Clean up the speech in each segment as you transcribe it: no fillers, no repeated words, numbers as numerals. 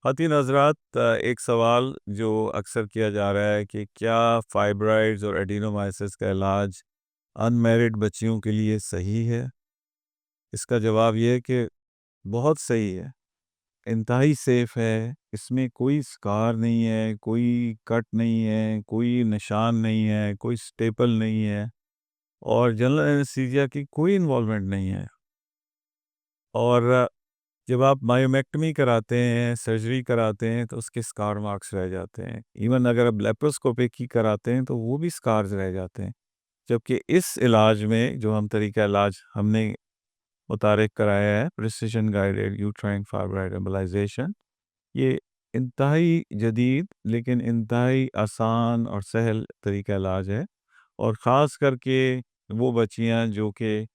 ख़वातीन हज़रात, एक सवाल जो अक्सर किया जा रहा है कि क्या फाइब्रॉइड्स और एडिनोमाइसिस का इलाज अनमैरिड बच्चियों के लिए सही है? इसका जवाब ये है कि बहुत सही है, इंतहाई सेफ़ है, इसमें कोई स्कार नहीं है, कोई कट नहीं है, कोई निशान नहीं है, कोई स्टेपल नहीं है और जनरल एनेस्थीसिया की कोई इन्वॉल्वमेंट नहीं है। और जब आप मायोमेक्टमी कराते हैं, सर्जरी कराते हैं तो उसके स्कार मार्क्स रह जाते हैं। इवन अगर आप लेप्रोस्कोपी कराते हैं तो वो भी स्कार्स रह जाते हैं। जबकि इस इलाज में जो हम तरीका इलाज हमने मुतारिफ़ कराया है, प्रिसिशन गाइडेड यूट्राइन फाइब्रॉइड एम्बोलाइज़ेशन, ये इंतहाई जदीद लेकिन इंतहाई आसान और सहल तरीका इलाज है। और ख़ास करके वो बच्चियाँ जो कि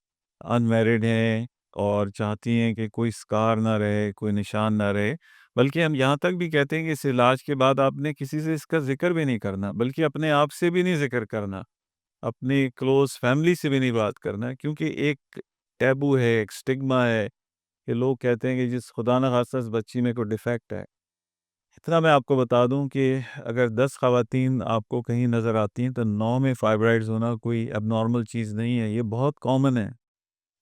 अनमैरिड हैं और चाहती हैं कि कोई स्कार ना रहे, कोई निशान ना रहे, बल्कि हम यहाँ तक भी कहते हैं कि इस इलाज के बाद आपने किसी से इसका ज़िक्र भी नहीं करना, बल्कि अपने आप से भी नहीं ज़िक्र करना, अपनी क्लोज़ फैमिली से भी नहीं बात करना, क्योंकि एक टैबू है, एक स्टिग्मा है कि लोग कहते हैं कि जिस खुदा न ख़ास्ता इस बच्ची में कोई डिफेक्ट है। इतना मैं आपको बता दूँ कि अगर 10 ख़वातीन आपको कहीं नज़र आती हैं तो 9 में फाइब्रॉइड्स होना कोई एबनॉर्मल चीज़ नहीं है, ये बहुत कॉमन है।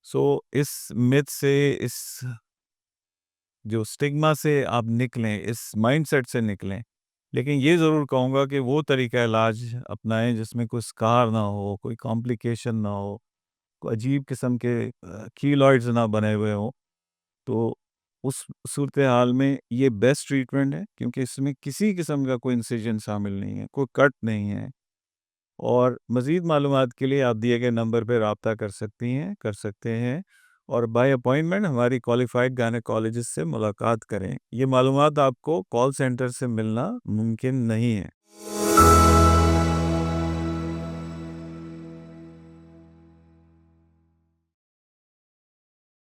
सो इस मिथ से, इस जो स्टिग्मा से आप निकलें, इस माइंडसेट से निकलें। लेकिन ये ज़रूर कहूँगा कि वो तरीका इलाज अपनाएँ जिसमें कोई स्कार ना हो, कोई कॉम्प्लिकेशन ना हो, कोई अजीब किस्म के कीलॉइड्स ना बने हुए हों। तो उस सूरत-ए-हाल में ये बेस्ट ट्रीटमेंट है, क्योंकि इसमें किसी किस्म का कोई इंसिजन शामिल नहीं है, कोई कट नहीं है। और मज़ीद मालूमात के लिए आप दिए गए नंबर पे राब्ता कर सकती हैं, कर सकते हैं और बाय अपॉइंटमेंट हमारी क्वालिफ़ाइड गायनेकोलॉजिस्ट से मुलाकात करें। ये मालूमात आपको कॉल सेंटर से मिलना मुमकिन नहीं है।